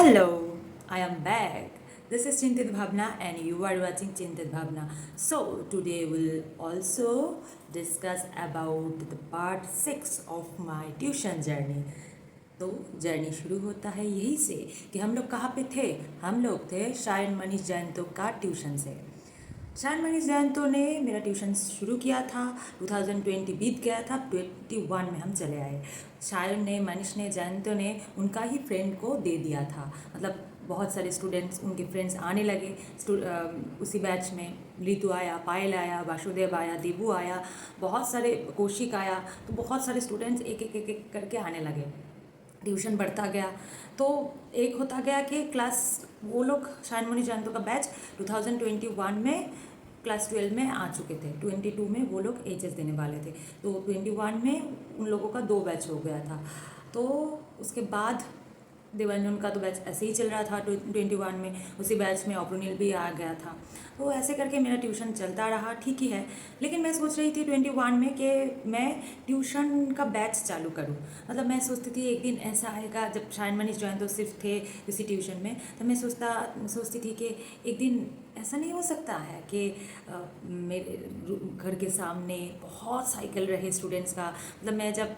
Hello, I am back. This is Chintit Bhavna and you are watching Chintit Bhavna. So today we'll also discuss about the part 6 of my tuition journey. तो journey शुरू होता है यही से कि हम लोग कहाँ पे थे। हम लोग थे शायन मनीष जयंतो का ट्यूशन से। शायन मनीष जयंतो ने मेरा ट्यूशन शुरू किया था, 2020 बीत गया था, 21 में हम चले आए। शायन ने, मनीष ने, जयंतो ने उनका ही फ्रेंड को दे दिया था। मतलब बहुत सारे स्टूडेंट्स, उनके फ्रेंड्स आने लगे। उसी बैच में ऋतु आया, पायल आया, वासुदेव आया, देबू आया, बहुत सारे, कौशिक आया। तो बहुत सारे स्टूडेंट्स एक एक एक एक करके आने लगे। ट्यूशन बढ़ता गया तो एक होता गया कि क्लास, वो लोग शायन मनीष जयंतो का बैच 2021 में क्लास 12 में आ चुके थे। 22 में वो लोग एचएस देने वाले थे। तो 21 में उन लोगों का 2 बैच हो गया था। तो उसके बाद देवानंद का तो बैच ऐसे ही चल रहा था 21 में। उसी बैच में ऑप्रोनिल भी आ गया था। तो ऐसे करके मेरा ट्यूशन चलता रहा, ठीक ही है। लेकिन मैं सोच रही थी 21 में कि मैं ट्यूशन का बैच चालू करूं। मतलब मैं सोचती थी एक दिन ऐसा आएगा जब शायन मनीष जयंतो सिर्फ थे उसी ट्यूशन में, तो मैं सोचती थी कि एक दिन ऐसा नहीं हो सकता है कि मेरे घर के सामने बहुत साइकिल रहे स्टूडेंट्स का। मतलब मैं जब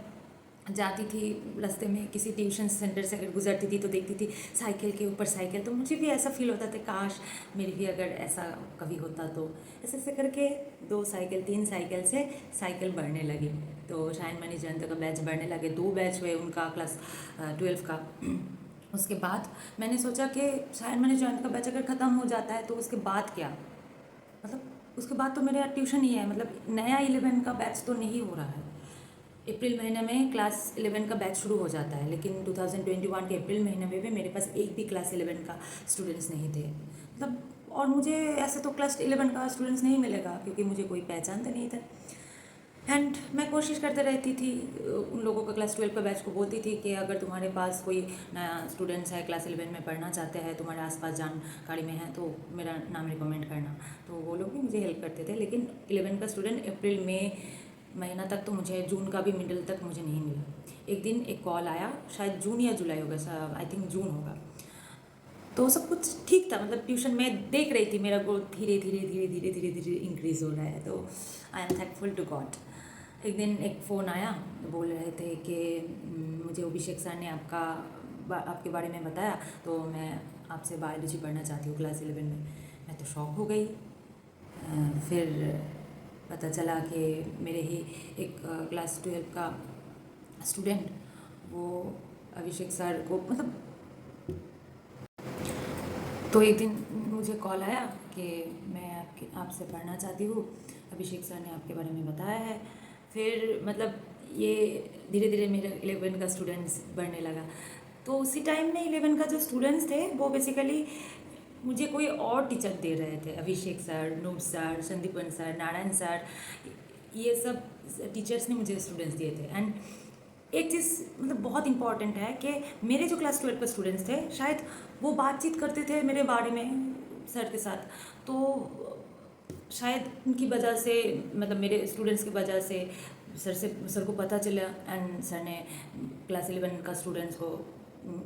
जाती थी रास्ते में किसी ट्यूशन सेंटर से अगर गुजरती थी तो देखती थी साइकिल के ऊपर साइकिल, तो मुझे भी ऐसा फील होता था काश मेरी भी अगर ऐसा कभी होता। तो ऐसे ऐसे करके 2 साइकिल 3 साइकिल से साइकिल बढ़ने लगी। तो शायन मनीष जयंतो का बैच बढ़ने लगे, 2 बैच हुए उनका क्लास 12 का। उसके बाद मैंने सोचा कि शायन मनीष जयंतो का बैच अगर ख़त्म हो जाता है तो उसके बाद क्या, मतलब उसके बाद तो मेरा ट्यूशन ही है। मतलब नया 11 का बैच तो नहीं हो रहा है। अप्रैल महीने में क्लास 11 का बैच शुरू हो जाता है, लेकिन 2021 के अप्रैल महीने में भी मेरे पास एक भी क्लास 11 का स्टूडेंट्स नहीं थे। मतलब और मुझे ऐसे तो क्लास 11 का स्टूडेंट्स नहीं मिलेगा क्योंकि मुझे कोई पहचानते नहीं था। एंड मैं कोशिश करते रहती थी उन लोगों का क्लास 12 का बैच को बोलती थी कि अगर तुम्हारे पास कोई नया स्टूडेंट्स है, क्लास 11 में पढ़ना चाहते हैं, तुम्हारे आसपास जानकारी में है, तो मेरा नाम रिकमेंड करना। तो वो लोग भी मुझे हेल्प करते थे। लेकिन 11 का स्टूडेंट अप्रैल में महीना तक तो मुझे, जून का भी मिडिल तक मुझे नहीं मिला। एक दिन एक कॉल आया, शायद जून या जुलाई होगा, आई थिंक जून होगा। तो सब कुछ ठीक था। मतलब ट्यूशन में देख रही थी मेरा ग्रोथ धीरे धीरे धीरे धीरे धीरे धीरे इंक्रीज़ हो रहा है। तो I am thankful to God. एक दिन एक फ़ोन आया, बोल रहे थे कि मुझे अभिषेक सर ने आपके बारे में बताया, तो मैं आपसे बायोलॉजी पढ़ना चाहती हूँ क्लास 11 में। मैं तो शॉक हो गई। फिर पता चला कि मेरे ही एक क्लास 12 का स्टूडेंट, वो अभिषेक सर को, मतलब तो एक दिन मुझे कॉल आया कि मैं आपसे पढ़ना चाहती हूँ, अभिषेक सर ने आपके बारे में बताया है। फिर मतलब ये धीरे धीरे मेरा 11 का स्टूडेंट्स बढ़ने लगा। तो उसी टाइम में 11 का जो स्टूडेंट्स थे वो बेसिकली मुझे कोई और टीचर दे रहे थे। अभिषेक सर, नूप sir, Sandipan sir, Narayan sir, ये सब टीचर्स ने मुझे स्टूडेंट्स दिए थे। एंड एक चीज़ मतलब बहुत इंपॉर्टेंट है कि मेरे जो क्लास 12 के स्टूडेंट्स थे, शायद वो बातचीत करते थे मेरे बारे में सर के साथ, तो शायद उनकी वजह से, मतलब मेरे स्टूडेंट्स की वजह से सर को पता चला एंड सर ने क्लास 11 का स्टूडेंट्स को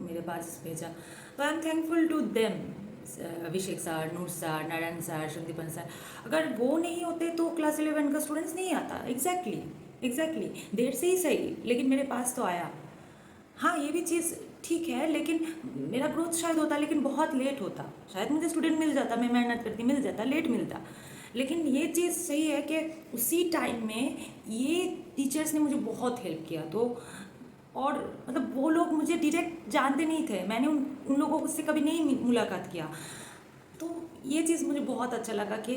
मेरे पास भेजा। तो I am thankful to them, Abhishek sir, Noor sir, Narayan sir, Sandipan sir. अगर वो नहीं होते तो क्लास 11 का स्टूडेंट्स नहीं आता। एग्जैक्टली देर से ही सही, लेकिन मेरे पास तो आया। हाँ, ये भी चीज़ ठीक है, लेकिन मेरा ग्रोथ शायद होता, लेकिन बहुत लेट होता। शायद मुझे स्टूडेंट मिल जाता, मैं मेहनत करती मिल जाता, लेट मिलता। लेकिन ये चीज़ सही है कि उसी टाइम में ये टीचर्स ने मुझे बहुत हेल्प किया। तो और मतलब वो लोग मुझे डायरेक्ट जानते नहीं थे, मैंने उन लोगों से कभी नहीं मुलाकात किया। तो ये चीज़ मुझे बहुत अच्छा लगा कि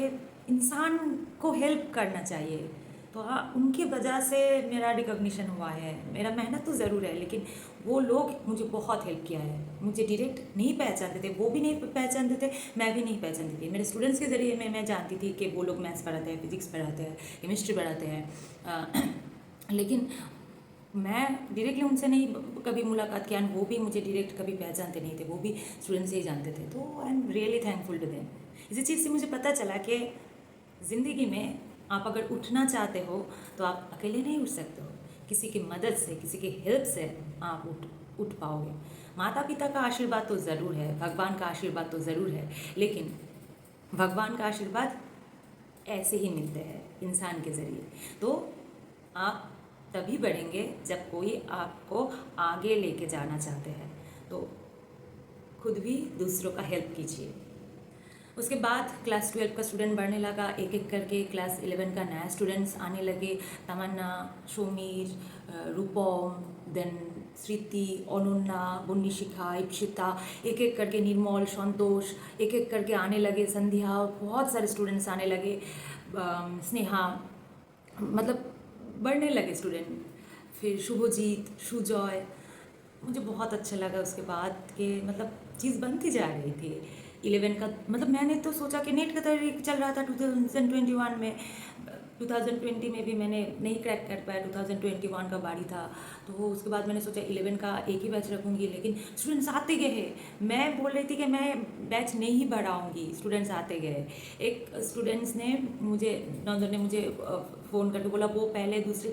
इंसान को हेल्प करना चाहिए। तो हाँ, उनकी वजह से मेरा रिकॉग्निशन हुआ है। मेरा मेहनत तो ज़रूर है, लेकिन वो लोग मुझे बहुत हेल्प किया है। मुझे डायरेक्ट नहीं पहचानते थे, वो भी नहीं पहचानते थे, मैं भी नहीं पहचानती थी। मेरे स्टूडेंट्स के ज़रिए मैं जानती थी कि वो लोग मैथ्स पढ़ाते हैं, फिजिक्स पढ़ाते हैं, केमिस्ट्री पढ़ाते हैं। लेकिन मैं डायरेक्टली उनसे नहीं कभी मुलाकात किया, वो भी मुझे डायरेक्ट कभी पहचानते नहीं थे, वो भी स्टूडेंट से ही जानते थे। तो I am really thankful to them. इसी चीज़ से मुझे पता चला कि ज़िंदगी में आप अगर उठना चाहते हो तो आप अकेले नहीं उठ सकते हो, किसी की मदद से, किसी की हेल्प से आप उठ पाओगे। माता पिता का आशीर्वाद तो ज़रूर है, भगवान का आशीर्वाद तो ज़रूर है, लेकिन भगवान का आशीर्वाद ऐसे ही मिलते हैं इंसान के ज़रिए। तो आप तभी बढ़ेंगे जब कोई आपको आगे लेके जाना चाहते हैं, तो खुद भी दूसरों का हेल्प कीजिए। उसके बाद क्लास 12 का स्टूडेंट बढ़ने लगा, एक एक करके क्लास 11 का नया स्टूडेंट्स आने लगे। तमन्ना, शोमीर, रूपम, देन स्मृति, अनन्या, बुन्नीशिखा, इप्सिता, एक एक करके निर्मल, संतोष, एक एक करके आने लगे। संध्या, बहुत सारे स्टूडेंट्स आने लगे। स्नेहा, मतलब बढ़ने लगे स्टूडेंट। फिर शुभजीत, सुजॉय, मुझे बहुत अच्छा लगा उसके बाद कि मतलब चीज़ बनती जा रही थी। 11 का मतलब मैंने तो सोचा कि नेट का तरीक चल रहा था 2021 में, 2020 में भी मैंने नहीं क्रैक कर पाया, 2021 का बारी था। तो वो उसके बाद मैंने सोचा 11 का एक ही बैच रखूँगी, लेकिन स्टूडेंट्स आते गए हैं। मैं बोल रही थी कि मैं बैच नहीं बढ़ाऊँगी, स्टूडेंट्स आते गए। एक स्टूडेंट्स ने मुझे, नौजर ने मुझे फ़ोन करके बोला, वो पहले दूसरे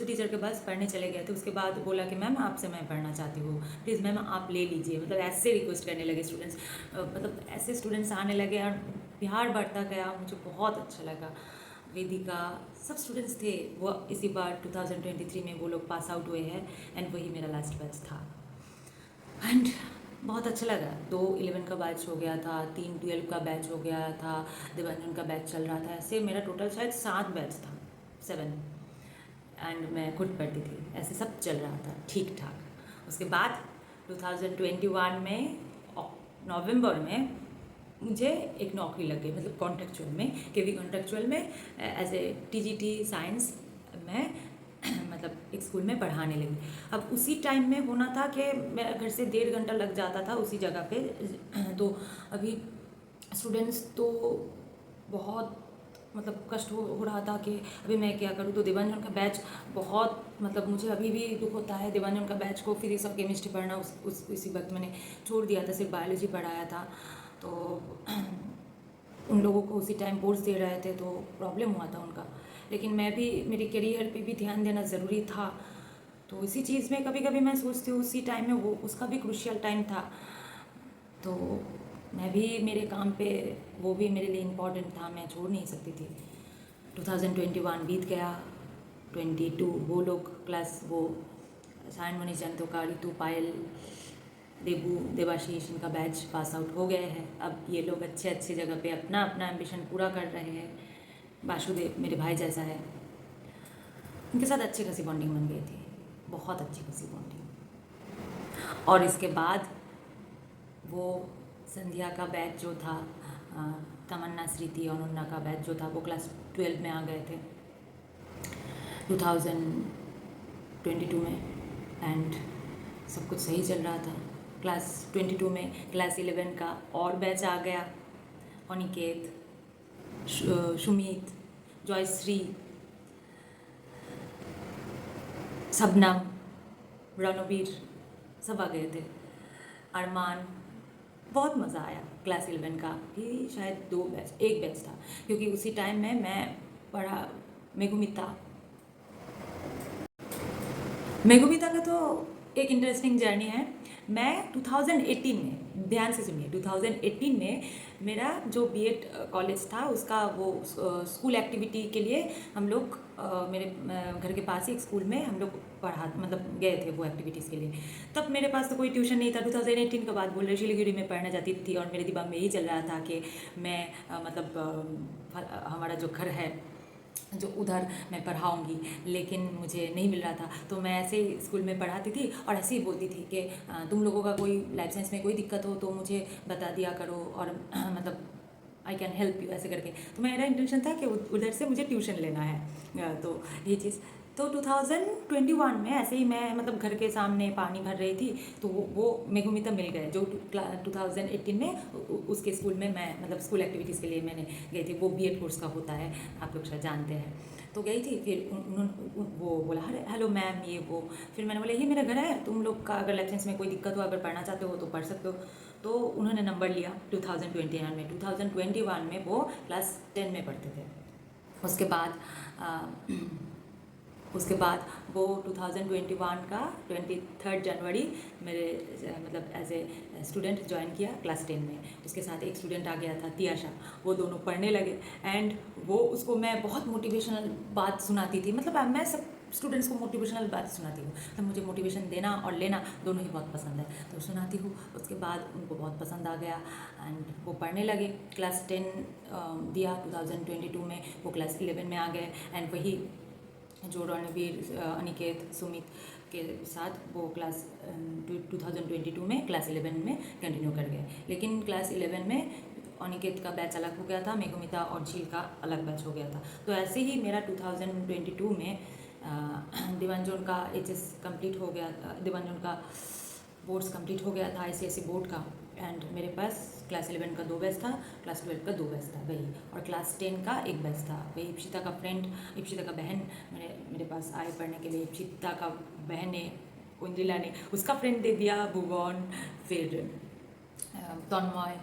टीचर के पास पढ़ने चले गए थे। उसके बाद बोला कि मैम आपसे मैं पढ़ना चाहती हूँ, प्लीज़ मैम आप ले लीजिए। मतलब ऐसे रिक्वेस्ट करने लगे स्टूडेंट्स, मतलब ऐसे स्टूडेंट्स आने लगे और प्यार बढ़ता गया। मुझे बहुत अच्छा लगा। वेदिका, सब स्टूडेंट्स थे वो। इसी बार 2023 में वो लोग पास आउट हुए हैं एंड वही मेरा लास्ट बैच था एंड बहुत अच्छा लगा। 2 11 का बैच हो गया था, 3 12 का बैच हो गया था, देवानंद का बैच चल रहा था। ऐसे मेरा टोटल शायद 7 बैच था, 7, एंड मैं खुद पढ़ती थी। ऐसे सब चल रहा था ठीक ठाक। उसके बाद 2021 में नवंबर में मुझे एक नौकरी लग गई, मतलब कॉन्ट्रेक्चुअल में, केवी कॉन्ट्रेक्चुअल में एज ए टीजीटी साइंस मैं मतलब एक स्कूल में पढ़ाने लगी। अब उसी टाइम में होना था कि मेरा घर से 1.5 घंटा लग जाता था उसी जगह पे। तो अभी स्टूडेंट्स तो बहुत मतलब कष्ट हो रहा था कि अभी मैं क्या करूँ। तो देवांजन का बैच बहुत, मतलब मुझे अभी भी दुख होता है देवांजन का बैच को फिजिक्स और केमिस्ट्री पढ़ना उसी वक्त मैंने छोड़ दिया था, सिर्फ बायोलॉजी पढ़ाया था। तो उन लोगों को उसी टाइम बोर्ड्स दे रहे थे तो प्रॉब्लम हुआ था उनका, लेकिन मैं भी, मेरे करियर पे भी ध्यान देना ज़रूरी था। तो इसी चीज़ में कभी कभी मैं सोचती हूँ उसी टाइम में वो उसका भी क्रूशियल टाइम था, तो मैं भी मेरे काम पे, वो भी मेरे लिए इम्पोर्टेंट था, मैं छोड़ नहीं सकती थी। 2021 बीत गया, 22 वो लोग क्लास, वो सायन मनीष जंतोका, रितु, पायल, देबू, देवाशीष, इनका बैच पास आउट हो गए हैं। अब ये लोग अच्छे अच्छे जगह पे अपना अपना एम्बिशन पूरा कर रहे हैं। वासुदेव मेरे भाई जैसा है, उनके साथ अच्छी खासी बॉन्डिंग बन गई थी, बहुत अच्छी खासी बॉन्डिंग। और इसके बाद वो संध्या का बैच जो था, तमन्ना, स्मृति, अनन्या का बैच जो था, वो क्लास 12 में आ गए थे 2022 में एंड सब कुछ सही चल रहा था। क्लास 22 में क्लास 11 का और बैच आ गया, अनिकेत, सुमित, जयश्री, सबनम, रणवीर, सब आ गए थे। अरमान, बहुत मज़ा आया। क्लास 11 का भी शायद 2 बैच, 1 बैच था, क्योंकि उसी टाइम में मैं पढ़ा मेघुमिता का तो एक इंटरेस्टिंग जर्नी है। मैं 2018 में, ध्यान से सुनिए, 2018 में मेरा जो बीएड कॉलेज था उसका वो स्कूल एक्टिविटी के लिए हम लोग मेरे घर के पास ही एक स्कूल में हम लोग मतलब गए थे वो एक्टिविटीज़ के लिए। तब मेरे पास तो कोई ट्यूशन नहीं था। 2018 के बाद बोल रहे शिलीगुड़ी में पढ़ने जाती थी और मेरे दिमाग में यही चल रहा था कि मैं हमारा जो घर है जो उधर मैं पढ़ाऊँगी, लेकिन मुझे नहीं मिल रहा था। तो मैं ऐसे ही स्कूल में पढ़ाती थी और ऐसे ही बोलती थी कि तुम लोगों का कोई लाइफ साइंस में कोई दिक्कत हो तो मुझे बता दिया करो और मतलब आई कैन हेल्प यू, ऐसे करके। तो मेरा इंटेंशन था कि उधर से मुझे ट्यूशन लेना है। तो ये चीज़ तो 2021 में ऐसे ही मैं मतलब घर के सामने पानी भर रही थी, तो वो मेघुमिता मिल गए जो 2018 में उसके स्कूल में मैं मतलब स्कूल एक्टिविटीज़ के लिए मैंने गई थी। वो बीएड कोर्स का होता है, आप लोग शायद जानते हैं। तो गई थी, फिर उन्होंने वो बोला अरे हेलो मैम ये वो। फिर मैंने बोला ये मेरा घर है, तुम लोग का अगर लाइफ साइंस में कोई दिक्कत हो, अगर पढ़ना चाहते हो तो पढ़ सकते हो। तो उन्होंने नंबर लिया 2021 में। 2021 में वो क्लास 10 में पढ़ते थे। उसके बाद उसके बाद वो 2021 का 23 जनवरी मेरे मतलब एज ए स्टूडेंट ज्वाइन किया क्लास 10 में। उसके साथ एक स्टूडेंट आ गया था तियाशा, वो दोनों पढ़ने लगे एंड वो उसको मैं बहुत मोटिवेशनल बात सुनाती थी। मतलब मैं सब स्टूडेंट्स को मोटिवेशनल बात सुनाती हूँ, तो मुझे मोटिवेशन देना और लेना दोनों ही बहुत पसंद है, तो सुनाती हूँ। उसके बाद उनको बहुत पसंद आ गया एंड वो पढ़ने लगे। क्लास 10 दिया 2022 में, वो क्लास 11 में आ गए एंड वही जो रणवीर, अनिकेत, सुमित के साथ वो क्लास 2022 में क्लास 11 में कंटिन्यू कर गए। लेकिन क्लास 11 में अनिकेत का बैच अलग हो गया था, मेघमिता और झील का अलग बैच हो गया था। तो ऐसे ही मेरा 2022 में दिवांजन का एचएस कंप्लीट हो गया, दिवांजन का बोर्ड्स कंप्लीट हो गया था, ICSE बोर्ड का। एंड मेरे पास क्लास 11 का 2 बैच था, क्लास 12 का 2 बैच था वही, और क्लास 10 का 1 बैच था वही। इप्शिता का फ्रेंड, इप्शिता का बहन मेरे पास आए पढ़ने के लिए। इप्शिता का बहन ने, इंद्रिला ने उसका फ्रेंड दे दिया, भुवन, फिर तन्मय,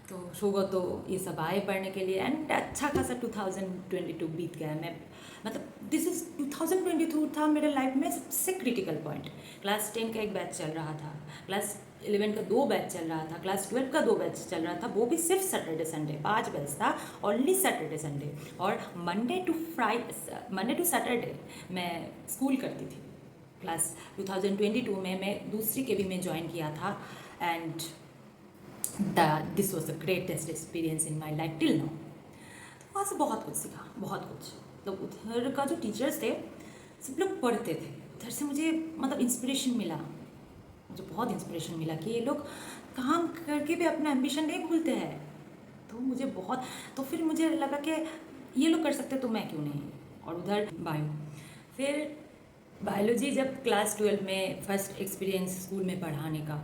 तो शोगो, तो ये सब आए पढ़ने के लिए। एंड अच्छा खासा 2022 बीत गया। मैं मतलब दिस इज़ 2022 था मेरे लाइफ में सबसे क्रिटिकल पॉइंट। क्लास 10 का 1 बैच चल रहा था, क्लास 11 का 2 बैच चल रहा था, क्लास 12 का 2 बैच चल रहा था, वो भी सिर्फ सैटरडे संडे 5 बैच था, ओनली सैटरडे संडे। और मंडे टू सैटरडे मैं स्कूल करती थी। क्लास 2022 में मैं दूसरी केवी में ज्वाइन किया था and this was the greatest experience in my life till now. वहाँ से बहुत कुछ सीखा, बहुत कुछ। तो उधर का जो टीचर्स थे सब लोग पढ़ते थे, उधर से मुझे मतलब इंस्पिरेशन मिला, मुझे बहुत इंस्पिरेशन मिला कि ये लोग काम करके भी अपना एम्बिशन नहीं भूलते हैं। तो मुझे बहुत, तो फिर मुझे लगा कि ये लोग कर सकते तो मैं क्यों नहीं। और उधर फिर बायोलॉजी जब क्लास 12 में फर्स्ट एक्सपीरियंस स्कूल में पढ़ाने का,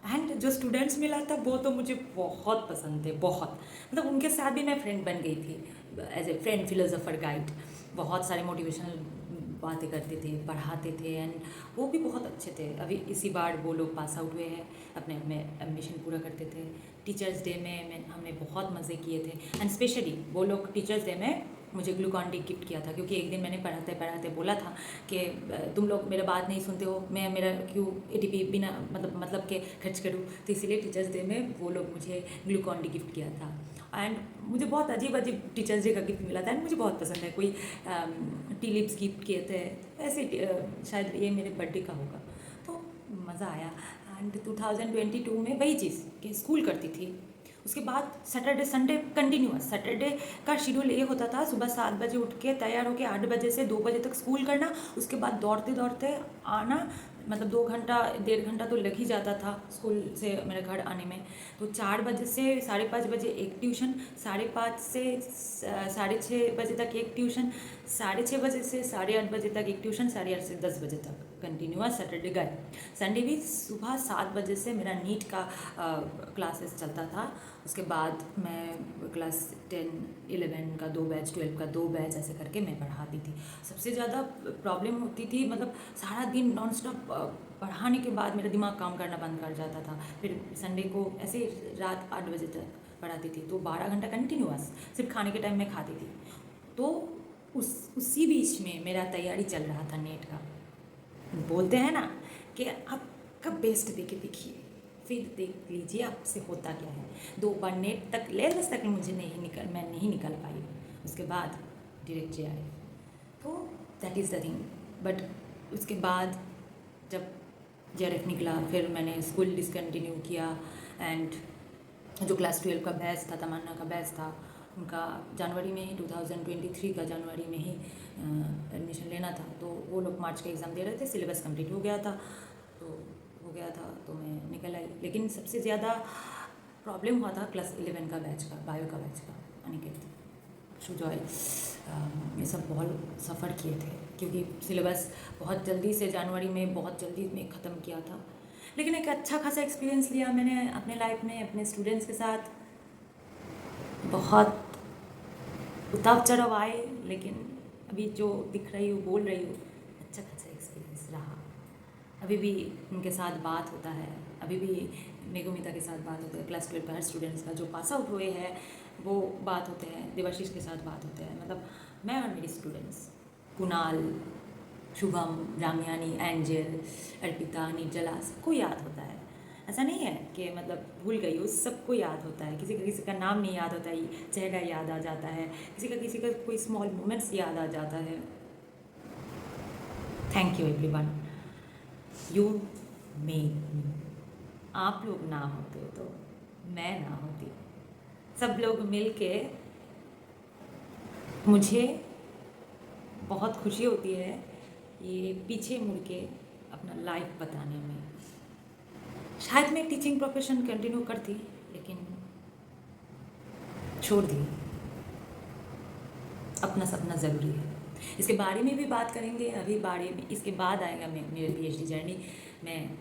एंड जो स्टूडेंट्स मिला था वो तो मुझे बहुत पसंद थे, बहुत। मतलब उनके साथ भी मैं फ्रेंड बन गई थी, as a friend, philosopher, guide. बहुत सारे मोटिवेशनल बातें करते थे, पढ़ाते थे एंड वो भी बहुत अच्छे थे। अभी इसी बार वो लोग पास आउट हुए हैं, अपने अपने एम्बिशन पूरा करते थे। टीचर्स डे में हमने बहुत मज़े किए थे एंड स्पेशली वो लोग टीचर्स डे में मुझे ग्लूकॉन डी गिफ्ट किया था, क्योंकि एक दिन मैंने पढ़ाते पढ़ाते बोला था कि तुम लोग मेरा बात नहीं सुनते हो, मैं मेरा क्यों ATP बिना मतलब के खर्च करूँ। तो इसीलिए टीचर्स डे में वो लोग मुझे ग्लूकॉन डी गिफ्ट किया था एंड मुझे बहुत अजीब अजीब टीचर्स डे का गिफ्ट मिला था एंड मुझे बहुत पसंद है। कोई टी लिप्स गिफ्ट किए थे, ऐसे शायद ये मेरे बर्थडे का होगा, तो मज़ा आया। एंड 2022 में वही चीज़ कि स्कूल करती थी। उसके बाद सैटरडे संडे कंटिन्यूअस। सैटरडे का शेड्यूल ये होता था, सुबह 7 बजे उठ के तैयार होकर 8 बजे से 2 बजे तक स्कूल करना, उसके बाद दौड़ते दौड़ते आना, मतलब 2 घंटा 1.5 घंटा तो लग ही जाता था स्कूल से मेरे घर आने में। तो 4 बजे से 5:30 बजे एक ट्यूशन, 5:30 से 6:30 बजे तक एक ट्यूशन, 6:30 बजे से 8:30 बजे तक एक ट्यूशन, 8:30 से 10 बजे तक कंटिन्यूअस सैटरडे गए। संडे भी सुबह 7 बजे से मेरा नीट का क्लासेस चलता था। उसके बाद मैं क्लास 10, 11 का 2 बैच, 12 का 2 बैच, ऐसे करके मैं पढ़ाती थी। सबसे ज़्यादा प्रॉब्लम होती थी, मतलब सारा दिन नॉन स्टॉप पढ़ाने के बाद मेरा दिमाग काम करना बंद कर जाता था। फिर संडे को ऐसे रात 8 बजे तक पढ़ाती थी, तो 12 घंटा कंटिन्यूअस सिर्फ खाने के टाइम में खाती थी। तो उसी बीच में मेरा तैयारी चल रहा था नेट का। बोलते हैं ना कि आपका बेस्ट दे के देखिए, फिर देख लीजिए आपसे होता क्या है। 2 बार नेट तक लेवल्स तक मैं नहीं निकल पाई, उसके बाद डायरेक्ट जे आए, तो that is the thing. But उसके बाद जब JRF निकला, फिर मैंने स्कूल डिसकंटिन्यू किया एंड जो क्लास 12 का बैच था, तमन्ना का बैच था, उनका जनवरी में ही 2023 का जनवरी में ही एडमिशन लेना था। तो वो लोग मार्च का एग्ज़ाम दे रहे थे, सिलेबस कंप्लीट हो गया था, तो हो गया था, तो मैं निकल आई। लेकिन सबसे ज़्यादा प्रॉब्लम हुआ था क्लास 11 का बैच का, बायो का बैच का। अनिकेत, सुजॉय, ये सब बहुत सफ़र किए थे, क्योंकि सिलेबस बहुत जल्दी से जनवरी में बहुत जल्दी में ख़त्म किया था। लेकिन एक अच्छा खासा एक्सपीरियंस लिया मैंने अपने लाइफ में, अपने स्टूडेंट्स के साथ। बहुत उतार चढ़ाव आए, लेकिन अभी जो दिख रही हूँ, बोल रही हूँ, अच्छा खासा एक्सपीरियंस रहा। अभी भी उनके साथ बात होता है, अभी भी मेघमिता के साथ बात होता है, क्लास 12 का हर स्टूडेंट्स का जो पास आउट हुए हैं वो बात होते हैं, देवाशीष के साथ बात होते हैं। मतलब मैं और मेरी स्टूडेंट्स, कुणाल, शुभम, रामयानी, एंजल, अर्पिता, निर्जला, सबको याद होता है। ऐसा नहीं है कि मतलब भूल गई हो, सबको याद होता है। किसी का नाम नहीं याद होता है, चेहरा याद आ जाता है, किसी का कोई स्मॉल मोमेंट्स याद आ जाता है। Thank you everyone, you made me. आप लोग ना होते तो मैं ना होती। सब लोग मिल के मुझे बहुत खुशी होती है ये पीछे मुड़ के अपना लाइफ बताने में। शायद मैं टीचिंग प्रोफेशन कंटिन्यू करती, लेकिन छोड़ दी। अपना सपना ज़रूरी है। इसके बारे में भी बात करेंगे। अभी बारे में इसके बाद आएगा मेरे PhD जर्नी में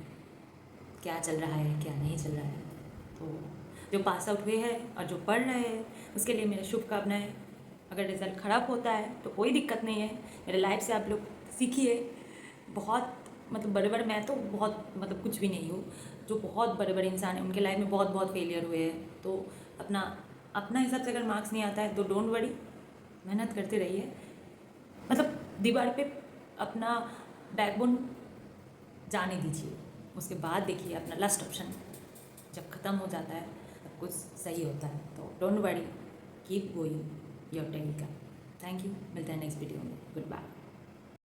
क्या चल रहा है, क्या नहीं चल रहा है। तो जो पास आउट हुए हैं और जो पढ़ रहे हैं उसके लिए मेरी शुभकामनाएं। अगर रिज़ल्ट ख़राब होता है तो कोई दिक्कत नहीं है, मेरे लाइफ से आप लोग सीखिए। बहुत मतलब बड़े बड़े, मैं तो बहुत मतलब कुछ भी नहीं हूँ। जो बहुत बड़े बड़े इंसान हैं उनके लाइफ में बहुत बहुत फेलियर हुए हैं। तो अपना हिसाब से अगर मार्क्स नहीं आता है तो डोंट वरी, मेहनत करते रहिए। मतलब दीवार पे अपना बैकबोन जाने दीजिए, उसके बाद देखिए अपना लास्ट ऑप्शन जब ख़त्म हो जाता है तब कुछ सही होता है। तो don't worry, keep going your technical. Thank you, मिलते हैं नेक्स्ट वीडियो में। Good bye.